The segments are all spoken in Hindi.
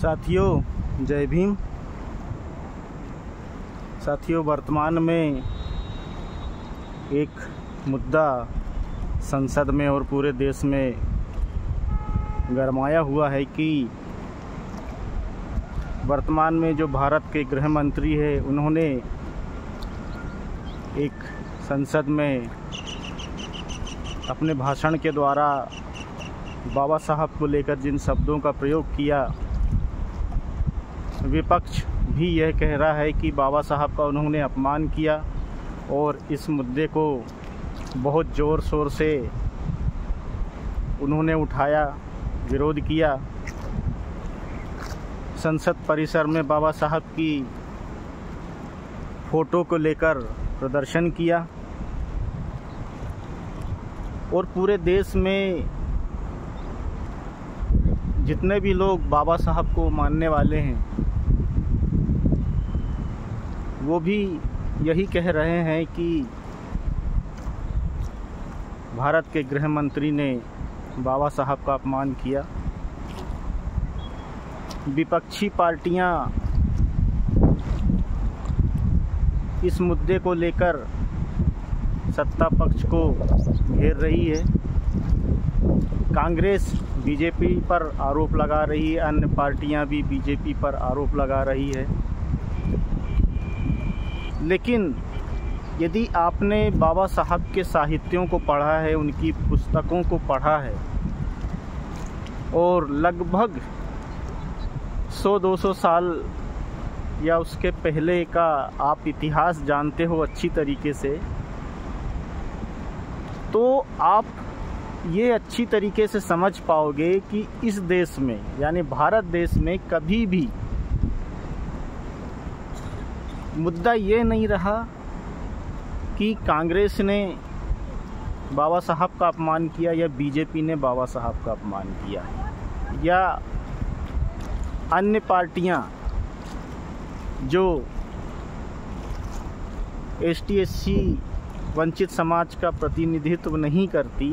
साथियों, जय भीम। साथियों, वर्तमान में एक मुद्दा संसद में और पूरे देश में गरमाया हुआ है कि वर्तमान में जो भारत के गृह मंत्री है, उन्होंने एक संसद में अपने भाषण के द्वारा बाबा साहब को लेकर जिन शब्दों का प्रयोग किया, विपक्ष भी यह कह रहा है कि बाबा साहब का उन्होंने अपमान किया और इस मुद्दे को बहुत ज़ोर शोर से उन्होंने उठाया, विरोध किया। संसद परिसर में बाबा साहब की फ़ोटो को लेकर प्रदर्शन किया और पूरे देश में जितने भी लोग बाबा साहब को मानने वाले हैं, वो भी यही कह रहे हैं कि भारत के गृह मंत्री ने बाबा साहब का अपमान किया। विपक्षी पार्टियां इस मुद्दे को लेकर सत्ता पक्ष को घेर रही है। कांग्रेस बीजेपी पर आरोप लगा रही है, अन्य पार्टियां भी बीजेपी पर आरोप लगा रही है। लेकिन यदि आपने बाबा साहब के साहित्यों को पढ़ा है, उनकी पुस्तकों को पढ़ा है और लगभग 100-200 साल या उसके पहले का आप इतिहास जानते हो अच्छी तरीके से, तो आप ये अच्छी तरीके से समझ पाओगे कि इस देश में यानी भारत देश में कभी भी मुद्दा ये नहीं रहा कि कांग्रेस ने बाबा साहब का अपमान किया या बीजेपी ने बाबा साहब का अपमान किया या अन्य पार्टियां जो ST/SC वंचित समाज का प्रतिनिधित्व नहीं करती,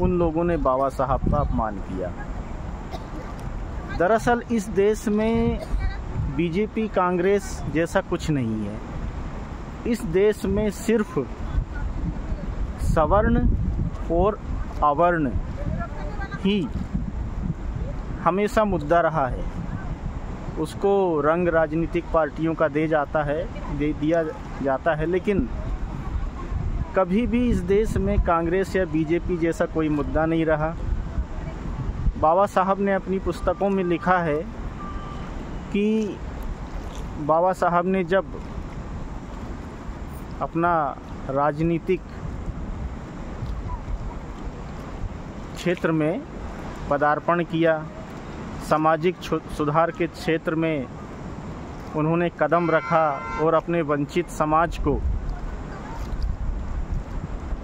उन लोगों ने बाबा साहब का अपमान किया। दरअसल इस देश में बीजेपी कांग्रेस जैसा कुछ नहीं है। इस देश में सिर्फ सवर्ण और अवर्ण ही हमेशा मुद्दा रहा है। उसको रंग राजनीतिक पार्टियों का दे दिया जाता है, लेकिन कभी भी इस देश में कांग्रेस या बीजेपी जैसा कोई मुद्दा नहीं रहा। बाबा साहब ने अपनी पुस्तकों में लिखा है कि बाबा साहब ने जब अपना राजनीतिक क्षेत्र में पदार्पण किया, सामाजिक सुधार के क्षेत्र में उन्होंने कदम रखा और अपने वंचित समाज को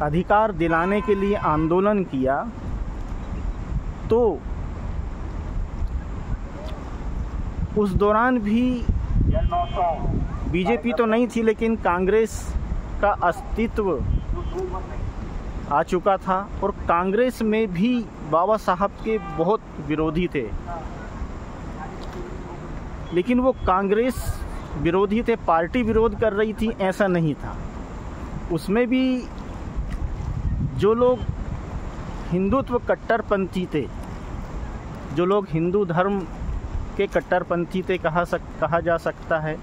अधिकार दिलाने के लिए आंदोलन किया, तो उस दौरान भी बीजेपी तो नहीं थी, लेकिन कांग्रेस का अस्तित्व आ चुका था और कांग्रेस में भी बाबा साहब के बहुत विरोधी थे। लेकिन वो कांग्रेस विरोधी थे, पार्टी विरोध कर रही थी ऐसा नहीं था। उसमें भी जो लोग हिंदुत्व कट्टरपंथी थे, जो लोग हिंदू धर्म के कट्टरपंथी थे कहा जा सकता है,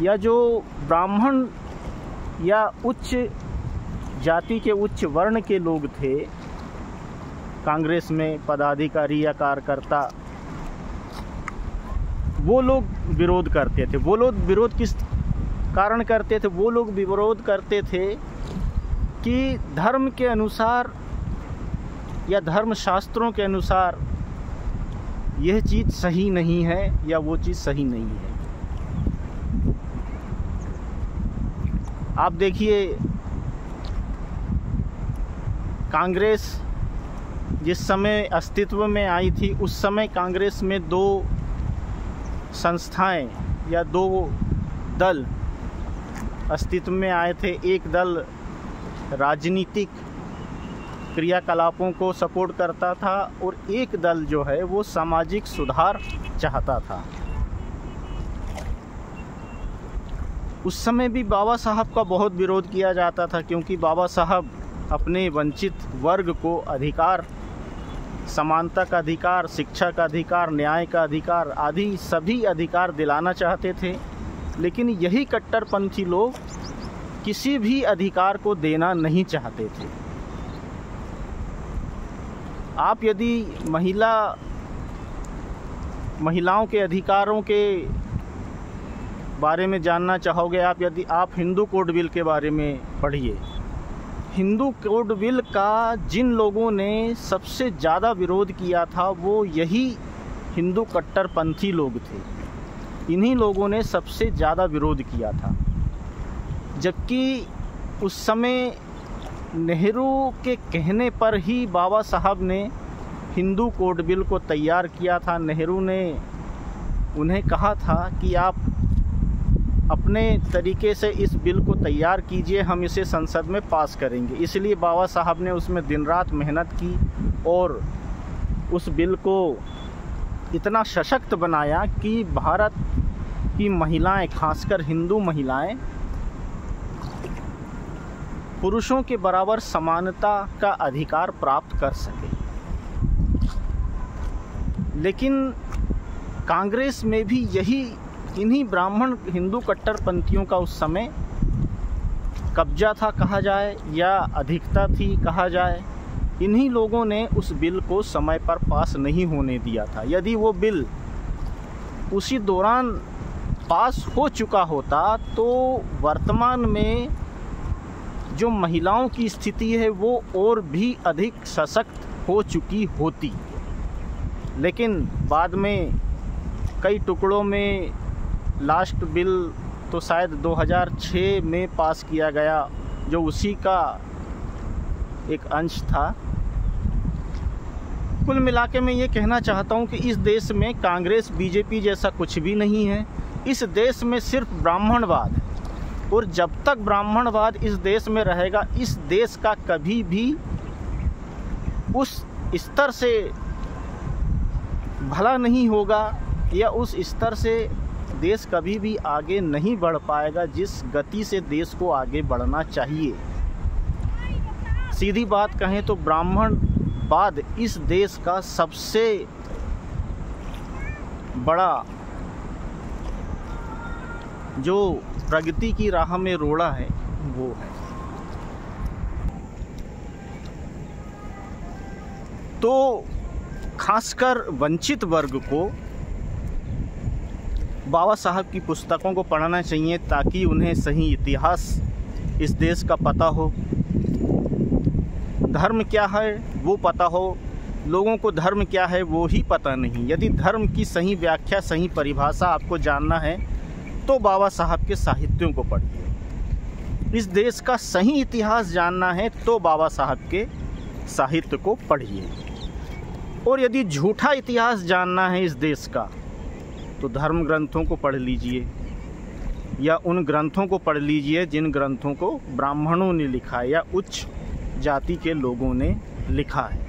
या जो ब्राह्मण या उच्च जाति के उच्च वर्ण के लोग थे कांग्रेस में पदाधिकारी या कार्यकर्ता, वो लोग विरोध करते थे। वो लोग विरोध किस कारण करते थे? वो लोग विरोध करते थे कि धर्म के अनुसार या धर्म शास्त्रों के अनुसार यह चीज़ सही नहीं है या वो चीज़ सही नहीं है। आप देखिए, कांग्रेस जिस समय अस्तित्व में आई थी, उस समय कांग्रेस में 2 संस्थाएं या 2 दल अस्तित्व में आए थे। एक दल राजनीतिक क्रियाकलापों को सपोर्ट करता था और एक दल जो है वो सामाजिक सुधार चाहता था। उस समय भी बाबा साहब का बहुत विरोध किया जाता था, क्योंकि बाबा साहब अपने वंचित वर्ग को अधिकार, समानता का अधिकार, शिक्षा का अधिकार, न्याय का अधिकार आदि सभी अधिकार दिलाना चाहते थे। लेकिन यही कट्टरपंथी लोग किसी भी अधिकार को देना नहीं चाहते थे। आप यदि महिलाओं के अधिकारों के बारे में जानना चाहोगे, यदि आप हिंदू कोड बिल के बारे में पढ़िए। हिंदू कोड बिल का जिन लोगों ने सबसे ज़्यादा विरोध किया था वो यही हिंदू कट्टरपंथी लोग थे। इन्हीं लोगों ने सबसे ज़्यादा विरोध किया था, जबकि उस समय नेहरू के कहने पर ही बाबा साहब ने हिंदू कोड बिल को तैयार किया था। नेहरू ने उन्हें कहा था कि आप अपने तरीके से इस बिल को तैयार कीजिए, हम इसे संसद में पास करेंगे। इसलिए बाबा साहब ने उसमें दिन रात मेहनत की और उस बिल को इतना सशक्त बनाया कि भारत की महिलाएं, खासकर हिंदू महिलाएं, पुरुषों के बराबर समानता का अधिकार प्राप्त कर सके। लेकिन कांग्रेस में भी इन्हीं ब्राह्मण हिंदू कट्टरपंथियों का उस समय कब्जा था कहा जाए, या अधिकता थी कहा जाए। इन्हीं लोगों ने उस बिल को समय पर पास नहीं होने दिया था। यदि वो बिल उसी दौरान पास हो चुका होता तो वर्तमान में जो महिलाओं की स्थिति है वो और भी अधिक सशक्त हो चुकी होती। लेकिन बाद में कई टुकड़ों में लास्ट बिल तो शायद 2006 में पास किया गया, जो उसी का एक अंश था। कुल मिला के मैं ये कहना चाहता हूँ कि इस देश में कांग्रेस बीजेपी जैसा कुछ भी नहीं है। इस देश में सिर्फ ब्राह्मणवाद है, और जब तक ब्राह्मणवाद इस देश में रहेगा, इस देश का कभी भी उस स्तर से भला नहीं होगा, या उस स्तर से देश कभी भी आगे नहीं बढ़ पाएगा जिस गति से देश को आगे बढ़ना चाहिए। सीधी बात कहें तो ब्राह्मणवाद इस देश का सबसे बड़ा जो प्रगति की राह में रोड़ा है वो है। तो खासकर वंचित वर्ग को बाबा साहब की पुस्तकों को पढ़ना चाहिए, ताकि उन्हें सही इतिहास इस देश का पता हो, धर्म क्या है वो पता हो। लोगों को धर्म क्या है वो ही पता नहीं। यदि धर्म की सही व्याख्या, सही परिभाषा आपको जानना है तो बाबा साहब के साहित्यों को पढ़िए। इस देश का सही इतिहास जानना है तो बाबा साहब के साहित्य को पढ़िए। और यदि झूठा इतिहास जानना है इस देश का तो धर्म ग्रंथों को पढ़ लीजिए, या उन ग्रंथों को पढ़ लीजिए जिन ग्रंथों को ब्राह्मणों ने लिखा है या उच्च जाति के लोगों ने लिखा है।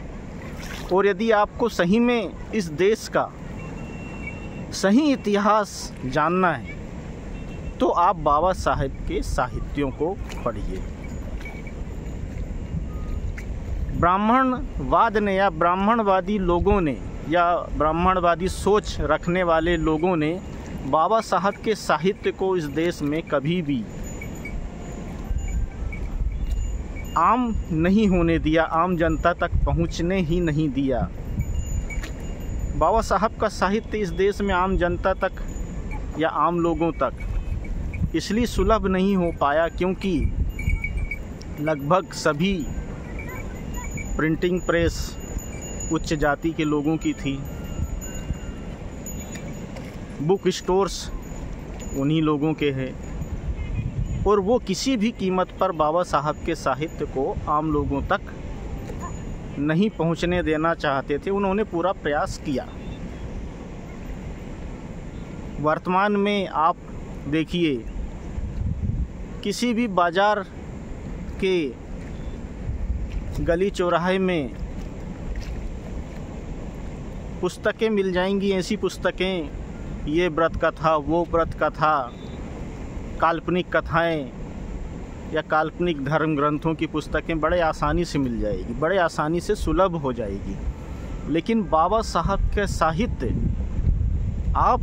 और यदि आपको सही में इस देश का सही इतिहास जानना है तो आप बाबा साहब के साहित्यों को पढ़िए। ब्राह्मणवाद ने या ब्राह्मणवादी लोगों ने या ब्राह्मणवादी सोच रखने वाले लोगों ने बाबा साहब के साहित्य को इस देश में कभी भी आम नहीं होने दिया, आम जनता तक पहुंचने ही नहीं दिया। बाबा साहब का साहित्य इस देश में आम जनता तक या आम लोगों तक इसलिए सुलभ नहीं हो पाया क्योंकि लगभग सभी प्रिंटिंग प्रेस उच्च जाति के लोगों की थी, बुक स्टोर्स उन्हीं लोगों के हैं, और वो किसी भी कीमत पर बाबा साहब के साहित्य को आम लोगों तक नहीं पहुंचने देना चाहते थे। उन्होंने पूरा प्रयास किया। वर्तमान में आप देखिए, किसी भी बाजार के गली चौराहे में पुस्तकें मिल जाएंगी, ऐसी पुस्तकें, ये व्रत का था, वो व्रत का था, काल्पनिक कथाएं या काल्पनिक धर्म ग्रंथों की पुस्तकें बड़े आसानी से मिल जाएगी, बड़े आसानी से सुलभ हो जाएगी। लेकिन बाबा साहब के साहित्य आप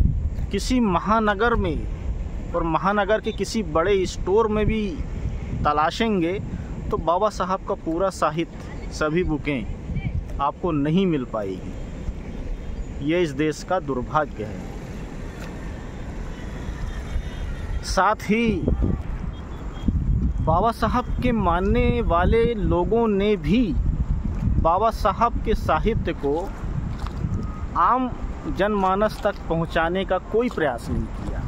किसी महानगर में और महानगर के किसी बड़े स्टोर में भी तलाशेंगे तो बाबा साहब का पूरा साहित्य, सभी बुकें आपको नहीं मिल पाएगी। ये इस देश का दुर्भाग्य है। साथ ही बाबा साहब के मानने वाले लोगों ने भी बाबा साहब के साहित्य को आम जनमानस तक पहुंचाने का कोई प्रयास नहीं किया।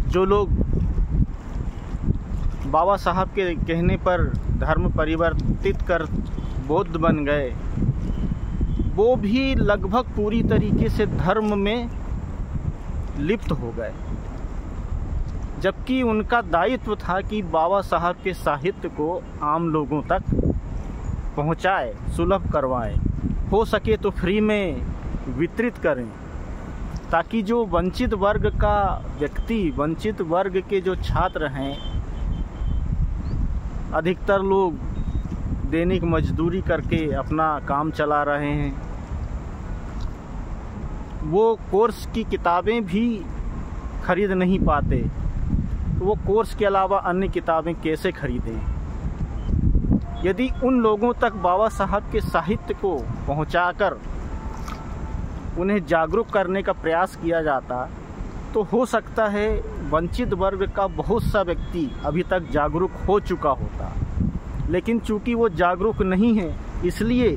जो लोग बाबा साहब के कहने पर धर्म परिवर्तित कर बौद्ध बन गए, वो भी लगभग पूरी तरीके से धर्म में लिप्त हो गए, जबकि उनका दायित्व था कि बाबा साहब के साहित्य को आम लोगों तक पहुंचाए, सुलभ करवाएं, हो सके तो फ्री में वितरित करें, ताकि जो वंचित वर्ग का व्यक्ति, वंचित वर्ग के जो छात्र हैं, अधिकतर लोग दैनिक मजदूरी करके अपना काम चला रहे हैं, वो कोर्स की किताबें भी खरीद नहीं पाते, तो वो कोर्स के अलावा अन्य किताबें कैसे खरीदें। यदि उन लोगों तक बाबा साहब के साहित्य को पहुंचाकर उन्हें जागरूक करने का प्रयास किया जाता तो हो सकता है वंचित वर्ग का बहुत सा व्यक्ति अभी तक जागरूक हो चुका होता। लेकिन चूंकि वो जागरूक नहीं है, इसलिए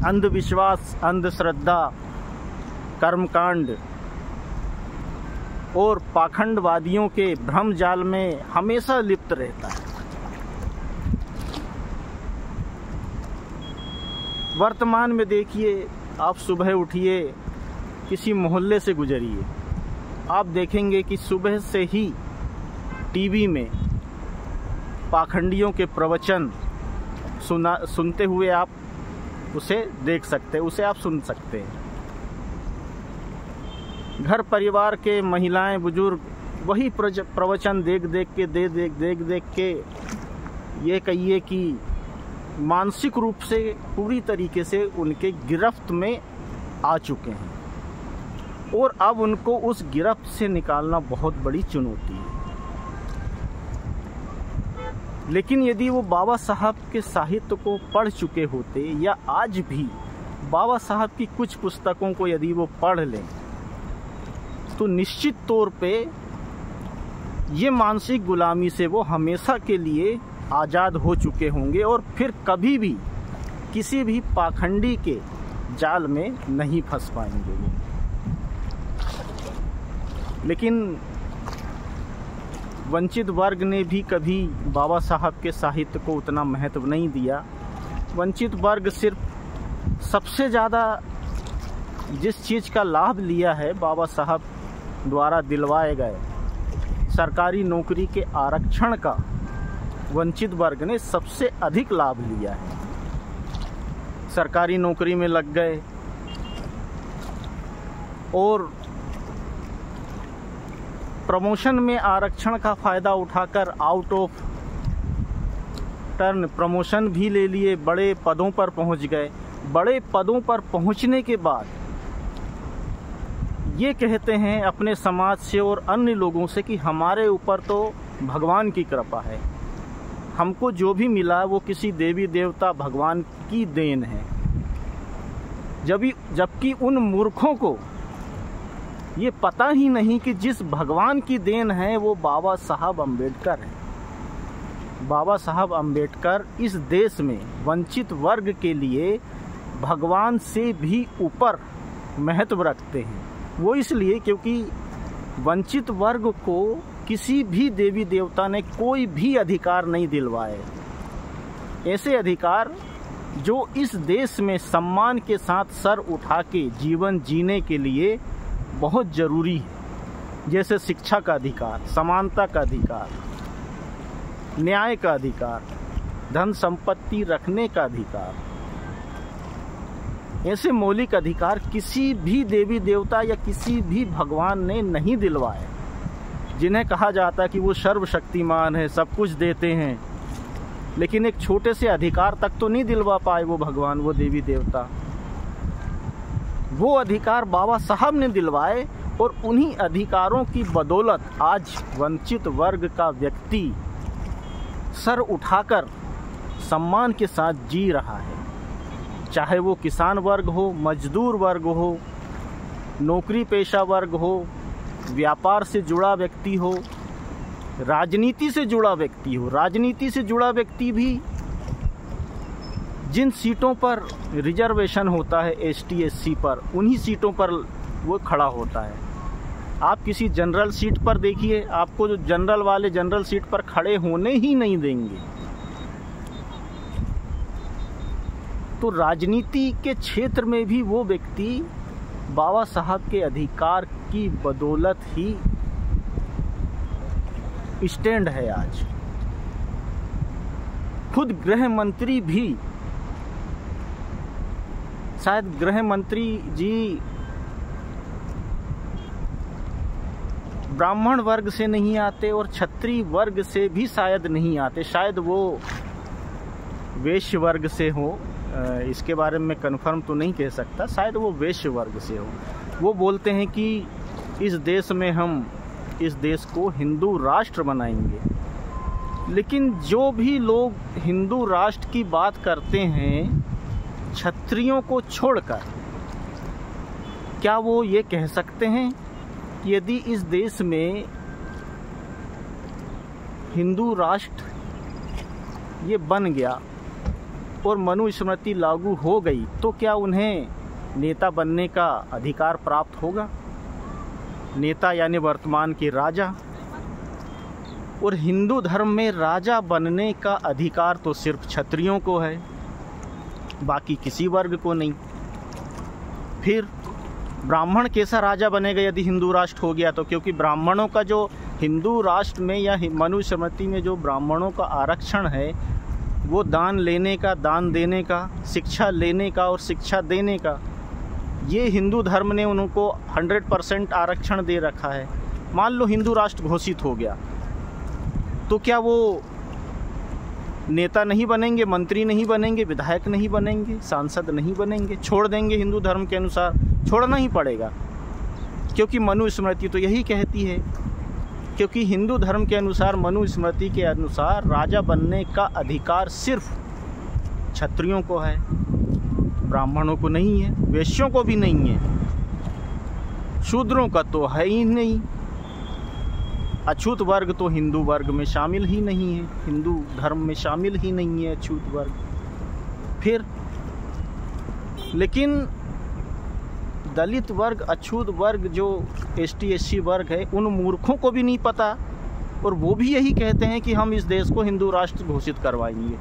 अंधविश्वास, अंधश्रद्धा, कर्मकांड और पाखंडवादियों के भ्रम जाल में हमेशा लिप्त रहता है। वर्तमान में देखिए, आप सुबह उठिए, किसी मोहल्ले से गुजरिए, आप देखेंगे कि सुबह से ही टीवी में पाखंडियों के प्रवचन सुनते हुए आप उसे देख सकते हैं, उसे आप सुन सकते हैं। घर परिवार के महिलाएं, बुजुर्ग वही प्रवचन देख देख के ये कहिए कि मानसिक रूप से पूरी तरीके से उनके गिरफ्त में आ चुके हैं और अब उनको उस गिरफ्त से निकालना बहुत बड़ी चुनौती है। लेकिन यदि वो बाबा साहब के साहित्य को पढ़ चुके होते या आज भी बाबा साहब की कुछ पुस्तकों को यदि वो पढ़ लें तो निश्चित तौर पे ये मानसिक गुलामी से वो हमेशा के लिए आज़ाद हो चुके होंगे और फिर कभी भी किसी भी पाखंडी के जाल में नहीं फंस पाएंगे वो। लेकिन वंचित वर्ग ने भी कभी बाबा साहब के साहित्य को उतना महत्व नहीं दिया। वंचित वर्ग सिर्फ सबसे ज़्यादा जिस चीज़ का लाभ लिया है बाबा साहब द्वारा दिलवाए गए सरकारी नौकरी के आरक्षण का वंचित वर्ग ने सबसे अधिक लाभ लिया है। सरकारी नौकरी में लग गए और प्रमोशन में आरक्षण का फ़ायदा उठाकर आउट ऑफ टर्न प्रमोशन भी ले लिए, बड़े पदों पर पहुंच गए। बड़े पदों पर पहुंचने के बाद ये कहते हैं अपने समाज से और अन्य लोगों से कि हमारे ऊपर तो भगवान की कृपा है, हमको जो भी मिला वो किसी देवी देवता भगवान की देन है। जबकि उन मूर्खों को ये पता ही नहीं कि जिस भगवान की देन है वो बाबा साहब अम्बेडकर है। बाबा साहब अम्बेडकर इस देश में वंचित वर्ग के लिए भगवान से भी ऊपर महत्व रखते हैं। वो इसलिए क्योंकि वंचित वर्ग को किसी भी देवी देवता ने कोई भी अधिकार नहीं दिलवाए, ऐसे अधिकार जो इस देश में सम्मान के साथ सर उठा के जीवन जीने के लिए बहुत ज़रूरी है, जैसे शिक्षा का अधिकार, समानता का अधिकार, न्याय का अधिकार, धन संपत्ति रखने का अधिकार। ऐसे मौलिक अधिकार किसी भी देवी देवता या किसी भी भगवान ने नहीं दिलवाए। जिन्हें कहा जाता है कि वो सर्वशक्तिमान है, सब कुछ देते हैं, लेकिन एक छोटे से अधिकार तक तो नहीं दिलवा पाए वो भगवान, वो देवी देवता। वो अधिकार बाबा साहब ने दिलवाए और उन्हीं अधिकारों की बदौलत आज वंचित वर्ग का व्यक्ति सर उठाकर सम्मान के साथ जी रहा है। चाहे वो किसान वर्ग हो, मजदूर वर्ग हो, नौकरी पेशा वर्ग हो, व्यापार से जुड़ा व्यक्ति हो, राजनीति से जुड़ा व्यक्ति हो। राजनीति से जुड़ा व्यक्ति भी जिन सीटों पर रिजर्वेशन होता है एसटी एससी पर, उन्हीं सीटों पर वो खड़ा होता है। आप किसी जनरल सीट पर देखिए, आपको जो जनरल वाले जनरल सीट पर खड़े होने ही नहीं देंगे। तो राजनीति के क्षेत्र में भी वो व्यक्ति बाबा साहब के अधिकार की बदौलत ही स्टैंड है आज। खुद गृह मंत्री भी, शायद गृह मंत्री जी ब्राह्मण वर्ग से नहीं आते और क्षत्रिय वर्ग से भी शायद नहीं आते, शायद वो वैश्य वर्ग से हो, इसके बारे में कंफर्म तो नहीं कह सकता, शायद वो वैश्य वर्ग से हो। वो बोलते हैं कि इस देश में हम इस देश को हिंदू राष्ट्र बनाएंगे। लेकिन जो भी लोग हिंदू राष्ट्र की बात करते हैं क्षत्रियों को छोड़कर, क्या वो ये कह सकते हैं कि यदि इस देश में हिंदू राष्ट्र ये बन गया और मनुस्मृति लागू हो गई तो क्या उन्हें नेता बनने का अधिकार प्राप्त होगा? नेता यानी वर्तमान के राजा। और हिंदू धर्म में राजा बनने का अधिकार तो सिर्फ क्षत्रियों को है, बाकी किसी वर्ग को नहीं। फिर ब्राह्मण कैसा राजा बनेगा यदि हिंदू राष्ट्र हो गया तो? क्योंकि ब्राह्मणों का जो हिंदू राष्ट्र में या मनुस्मृति में जो ब्राह्मणों का आरक्षण है, वो दान लेने का, दान देने का, शिक्षा लेने का और शिक्षा देने का, ये हिंदू धर्म ने उनको 100% आरक्षण दे रखा है। मान लो हिंदू राष्ट्र घोषित हो गया तो क्या वो नेता नहीं बनेंगे, मंत्री नहीं बनेंगे, विधायक नहीं बनेंगे, सांसद नहीं बनेंगे? छोड़ देंगे हिंदू धर्म के अनुसार, छोड़ना ही पड़ेगा, क्योंकि मनुस्मृति तो यही कहती है। क्योंकि हिंदू धर्म के अनुसार, मनुस्मृति के अनुसार राजा बनने का अधिकार सिर्फ क्षत्रियों को है, ब्राह्मणों को नहीं है, वैश्यों को भी नहीं है, शूद्रों का तो है ही नहीं। अछूत वर्ग तो हिंदू वर्ग में शामिल ही नहीं है, हिंदू धर्म में शामिल ही नहीं है अछूत वर्ग। फिर लेकिन दलित वर्ग, अछूत वर्ग, जो एसटी एससी वर्ग है, उन मूर्खों को भी नहीं पता और वो भी यही कहते हैं कि हम इस देश को हिंदू राष्ट्र घोषित करवाएंगे।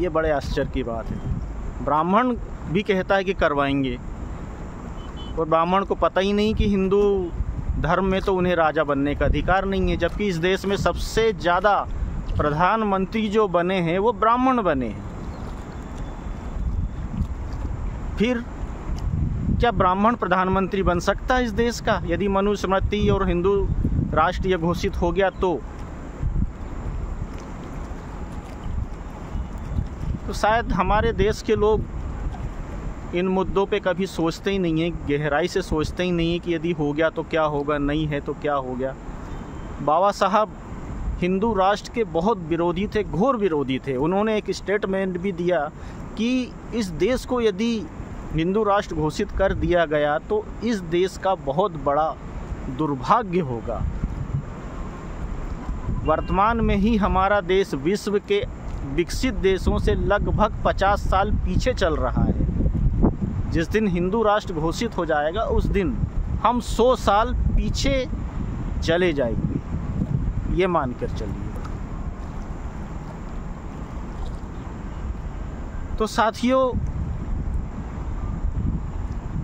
ये बड़े आश्चर्य की बात है। ब्राह्मण भी कहता है कि करवाएंगे और ब्राह्मण को पता ही नहीं कि हिंदू धर्म में तो उन्हें राजा बनने का अधिकार नहीं है, जबकि इस देश में सबसे ज़्यादा प्रधानमंत्री जो बने हैं वो ब्राह्मण बने हैं। फिर क्या ब्राह्मण प्रधानमंत्री बन सकता है इस देश का यदि मनुस्मृति और हिंदू राष्ट्र ये घोषित हो गया तो? शायद हमारे देश के लोग इन मुद्दों पे कभी सोचते ही नहीं है, गहराई से सोचते ही नहीं है कि यदि हो गया तो क्या होगा, नहीं है तो क्या हो गया। बाबा साहब हिंदू राष्ट्र के बहुत विरोधी थे, घोर विरोधी थे। उन्होंने एक स्टेटमेंट भी दिया कि इस देश को यदि हिंदू राष्ट्र घोषित कर दिया गया तो इस देश का बहुत बड़ा दुर्भाग्य होगा। वर्तमान में ही हमारा देश विश्व के विकसित देशों से लगभग 50 साल पीछे चल रहा है। जिस दिन हिंदू राष्ट्र घोषित हो जाएगा उस दिन हम 100 साल पीछे चले जाएंगे, ये मानकर चलिए। तो साथियों,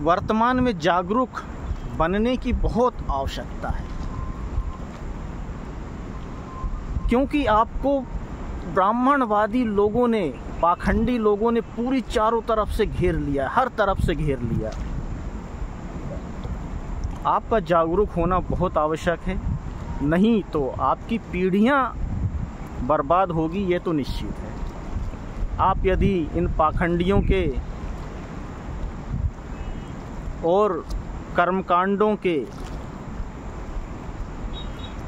वर्तमान में जागरूक बनने की बहुत आवश्यकता है, क्योंकि आपको ब्राह्मणवादी लोगों ने, पाखंडी लोगों ने पूरी चारों तरफ से घेर लिया, हर तरफ से घेर लिया। आपका जागरूक होना बहुत आवश्यक है, नहीं तो आपकी पीढ़ियां बर्बाद होगी, ये तो निश्चित है। आप यदि इन पाखंडियों के और कर्मकांडों के,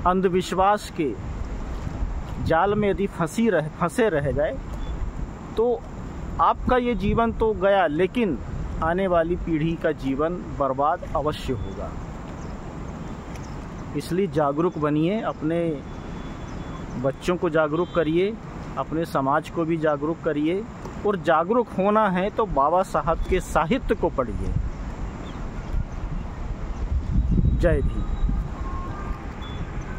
अंधविश्वास के जाल में यदि फंसे रह गए तो आपका ये जीवन तो गया, लेकिन आने वाली पीढ़ी का जीवन बर्बाद अवश्य होगा। इसलिए जागरूक बनिए, अपने बच्चों को जागरूक करिए, अपने समाज को भी जागरूक करिए, और जागरूक होना है तो बाबा साहब के साहित्य को पढ़िए। जय भीम।